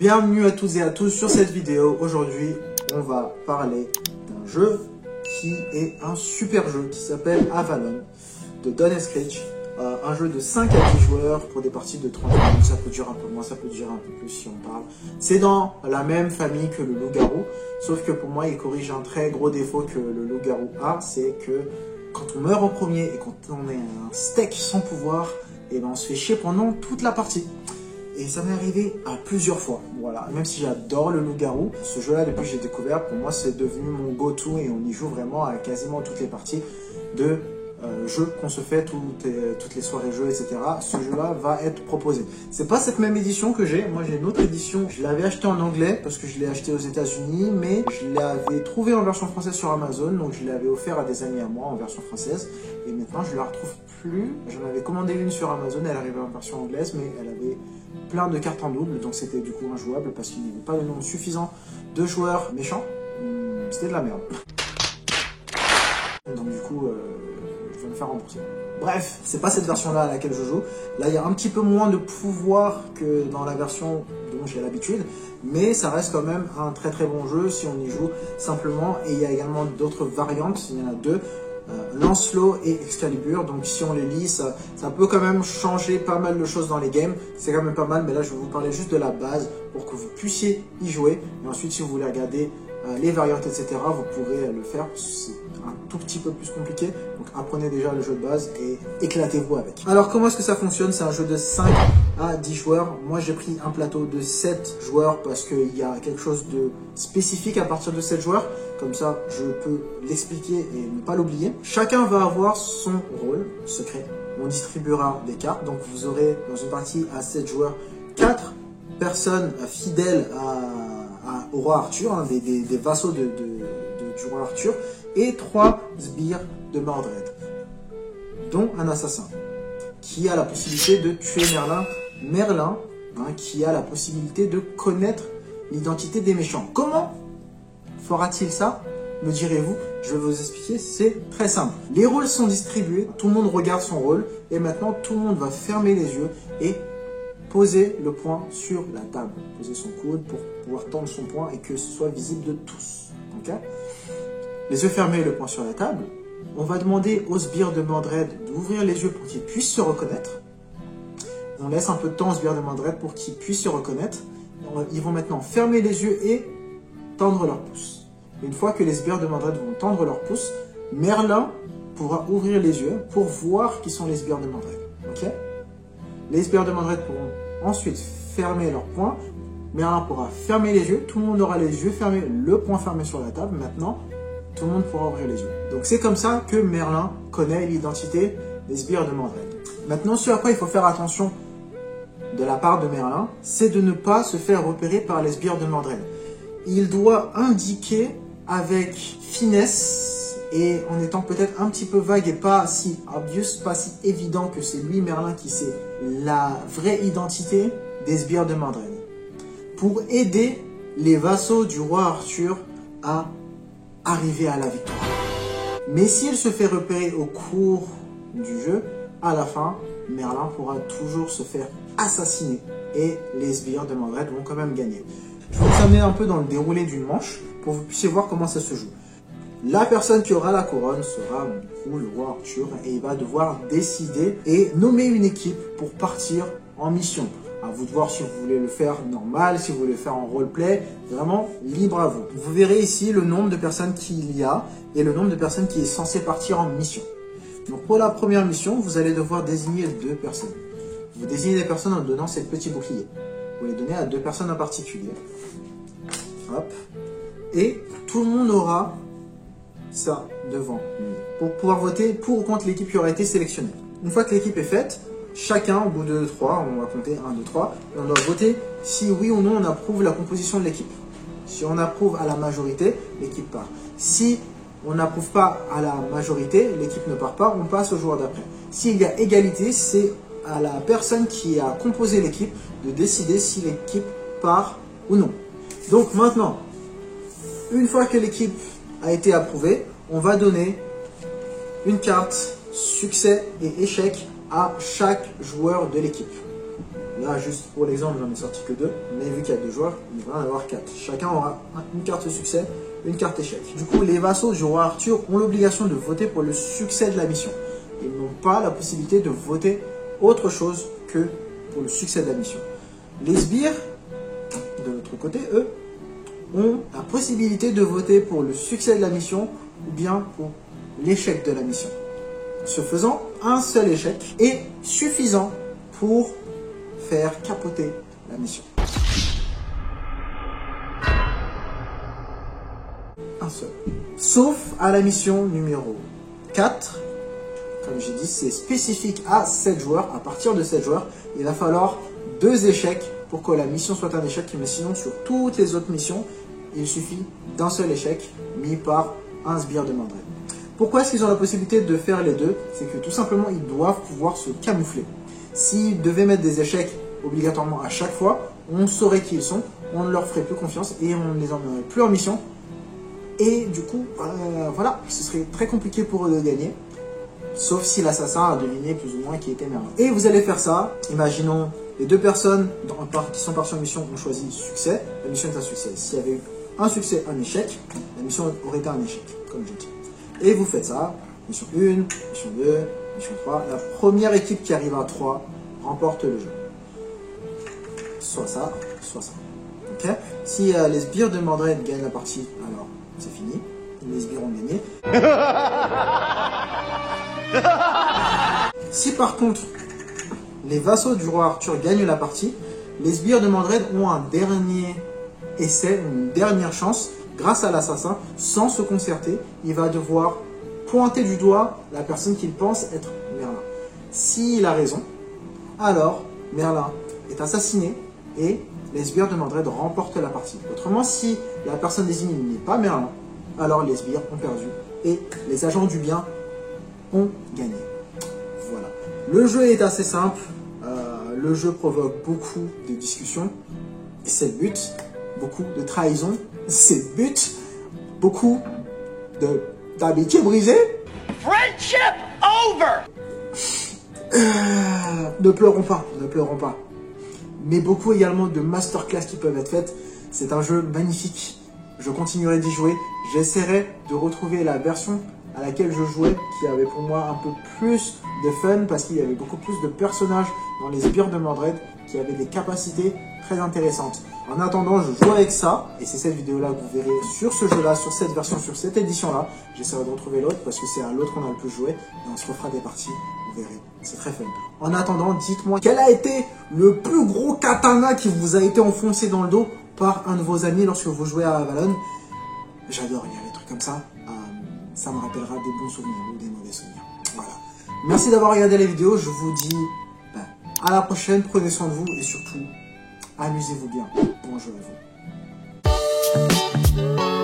Bienvenue à toutes et à tous sur cette vidéo. Aujourd'hui, on va parler d'un jeu qui est un super jeu qui s'appelle Avalon de Don Eskridge. Un jeu de 5 à 10 joueurs pour des parties de 30 minutes. Ça peut durer un peu moins, ça peut durer un peu plus si on parle. C'est dans la même famille que le loup-garou, sauf que pour moi, il corrige un très gros défaut que le loup-garou a, c'est que quand on meurt en premier et quand on est un steak sans pouvoir, et ben on se fait chier pendant toute la partie. Et ça m'est arrivé à plusieurs fois. Voilà, même si j'adore le loup-garou, ce jeu-là, depuis que j'ai découvert, pour moi, c'est devenu mon go-to et on y joue vraiment à quasiment toutes les parties de jeux qu'on se fait toutes les soirées jeux, etc. Ce jeu-là va être proposé. C'est pas cette même édition que j'ai. Moi, j'ai une autre édition. Je l'avais acheté en anglais parce que je l'ai acheté aux États-Unis, mais je l'avais trouvé en version française sur Amazon, donc je l'avais offert à des amis à moi en version française. Et maintenant, je la retrouve plus. J'en avais commandé une sur Amazon, elle arrivait en version anglaise, mais elle avait plein de cartes en double, donc c'était du coup injouable parce qu'il n'y avait pas le nombre suffisant de joueurs méchants. C'était de la merde. Donc du coup, je vais me faire rembourser. Bref, c'est pas cette version-là à laquelle je joue. Là, il y a un petit peu moins de pouvoir que dans la version dont j'ai l'habitude, mais ça reste quand même un très très bon jeu si on y joue simplement. Et il y a également d'autres variantes, il y en a deux. Lancelot et Excalibur, donc si on les lit, ça peut quand même changer pas mal de choses dans les games, c'est quand même pas mal, mais là je vais vous parler juste de la base pour que vous puissiez y jouer, et ensuite si vous voulez regarder les variantes, etc., vous pourrez le faire, c'est un tout petit peu plus compliqué, donc apprenez déjà le jeu de base et éclatez-vous avec. Alors comment est-ce que ça fonctionne? C'est un jeu de 5 à 10 joueurs, moi j'ai pris un plateau de 7 joueurs parce qu'il y a quelque chose de spécifique à partir de 7 joueurs, comme ça je peux l'expliquer et ne pas l'oublier. Chacun va avoir son rôle secret, on distribuera des cartes, donc vous aurez dans une partie à 7 joueurs 4 personnes fidèles au roi Arthur, hein, des vassaux du roi Arthur, et 3 sbires de Mordred, dont un assassin, qui a la possibilité de tuer Merlin, hein, qui a la possibilité de connaître l'identité des méchants. Comment fera-t-il ça, me direz-vous? Je vais vous expliquer, c'est très simple. Les rôles sont distribués, tout le monde regarde son rôle, et maintenant tout le monde va fermer les yeux et poser le poing sur la table. Poser son coude pour pouvoir tendre son poing et que ce soit visible de tous. Okay? Les yeux fermés et le poing sur la table. On va demander aux sbires de Mordred d'ouvrir les yeux pour qu'ils puissent se reconnaître. On laisse un peu de temps aux sbires de Mordred pour qu'ils puissent se reconnaître. Ils vont maintenant fermer les yeux et tendre leur pouce. Une fois que les sbires de Mordred vont tendre leur pouce, Merlin pourra ouvrir les yeux pour voir qui sont les sbires de Mordred. Okay? Les sbires de Mordred pourront ensuite fermer leur poing. Merlin pourra fermer les yeux. Tout le monde aura les yeux fermés, le poing fermé sur la table. Maintenant, tout le monde pourra ouvrir les yeux. Donc c'est comme ça que Merlin connaît l'identité des sbires de Mordred. Maintenant, ce à quoi il faut faire attention de la part de Merlin, c'est de ne pas se faire repérer par les sbires de Mordred. Il doit indiquer avec finesse et en étant peut-être un petit peu vague et pas si obvious, pas si évident que c'est lui, Merlin, qui sait la vraie identité des sbires de Mordred, pour aider les vassaux du roi Arthur à arriver à la victoire. Mais s'il se fait repérer au cours du jeu, à la fin, Merlin pourra toujours se faire assassiner et les sbires de Mordred vont quand même gagner. Je vais vous amener un peu dans le déroulé d'une manche pour que vous puissiez voir comment ça se joue. La personne qui aura la couronne sera du coup le roi Arthur et il va devoir décider et nommer une équipe pour partir en mission. À vous de voir si vous voulez le faire normal, si vous voulez le faire en roleplay, vraiment libre à vous. Vous verrez ici le nombre de personnes qu'il y a et le nombre de personnes qui est censé partir en mission. Donc pour la première mission, vous allez devoir désigner 2 personnes. Vous désignez des personnes en donnant ces petits boucliers. Vous les donnez à 2 personnes en particulier. Hop. Et tout le monde aura ça devant lui pour pouvoir voter pour ou contre l'équipe qui aura été sélectionnée. Une fois que l'équipe est faite, chacun, au bout de 3, on va compter 1, 2, 3, et on doit voter si oui ou non on approuve la composition de l'équipe. Si on approuve à la majorité, l'équipe part. Si on n'approuve pas à la majorité, l'équipe ne part pas, on passe au joueur d'après. S'il y a égalité, c'est à la personne qui a composé l'équipe de décider si l'équipe part ou non. Donc maintenant, une fois que l'équipe a été approuvée, on va donner une carte succès et échec à chaque joueur de l'équipe. Là, juste pour l'exemple, j'en ai sorti que 2, mais vu qu'il y a 2 joueurs, il va en avoir 4. Chacun aura une carte succès, une carte échec. Du coup, les vassaux du roi Arthur ont l'obligation de voter pour le succès de la mission. Ils n'ont pas la possibilité de voter autre chose que pour le succès de la mission. Les sbires, de l'autre côté, eux, ont la possibilité de voter pour le succès de la mission ou bien pour l'échec de la mission. Ce faisant, un seul échec est suffisant pour faire capoter la mission. Un seul. Sauf à la mission numéro 4. Comme j'ai dit, c'est spécifique à 7 joueurs. À partir de 7 joueurs, il va falloir 2 échecs pour que la mission soit un échec. Mais sinon, sur toutes les autres missions, il suffit d'un seul échec mis par un sbire de Mordred. Pourquoi est-ce qu'ils ont la possibilité de faire les deux? C'est que tout simplement, ils doivent pouvoir se camoufler. S'ils devaient mettre des échecs obligatoirement à chaque fois, on saurait qui ils sont, on ne leur ferait plus confiance et on ne les emmènerait plus en mission. Et du coup, voilà, ce serait très compliqué pour eux de gagner. Sauf si l'assassin a deviné plus ou moins qui était Merlin. Et vous allez faire ça, imaginons les 2 personnes qui sont parties en mission ont choisi succès, la mission est un succès. S'il y avait eu un succès, un échec, la mission aurait été un échec, comme je dis. Et vous faites ça, mission 1, mission 2, mission 3. La première équipe qui arrive à 3 remporte le jeu. Soit ça, soit ça. Ok? Si les sbires de Mordred gagnent la partie, alors c'est fini. Les sbires ont gagné. Si par contre, les vassaux du roi Arthur gagnent la partie, les sbires de Mordred ont un dernier essai, une dernière chance, grâce à l'assassin, sans se concerter. Il va devoir pointer du doigt la personne qu'il pense être Merlin. S'il a raison, alors Merlin est assassiné et les sbires de Mordred remportent la partie. Autrement, si la personne désignée n'est pas Merlin, alors les sbires ont perdu et les agents du bien ont gagné. Voilà. Le jeu est assez simple. Le jeu provoque beaucoup de discussions. Et c'est le but. Beaucoup de trahison. C'est le but. Beaucoup d'amitié brisée. Friendship over! Ne pleurons pas, ne pleurons pas. Mais beaucoup également de masterclass qui peuvent être faites. C'est un jeu magnifique. Je continuerai d'y jouer. J'essaierai de retrouver la version à laquelle je jouais, qui avait pour moi un peu plus de fun, parce qu'il y avait beaucoup plus de personnages dans les sbires de Mordred qui avaient des capacités très intéressantes. En attendant, je joue avec ça, et c'est cette vidéo-là que vous verrez sur ce jeu-là, sur cette version, sur cette édition-là. J'essaierai de retrouver l'autre, parce que c'est à l'autre qu'on a le plus joué, et on se refera des parties, vous verrez. C'est très fun. En attendant, dites-moi, quel a été le plus gros katana qui vous a été enfoncé dans le dos par un de vos amis lorsque vous jouez à Avalon? J'adore, il y a des trucs comme ça. Ça me rappellera des bons souvenirs ou des mauvais souvenirs. Voilà. Merci d'avoir regardé la vidéo. Je vous dis à la prochaine. Prenez soin de vous et surtout, amusez-vous bien. Bon jeu à vous.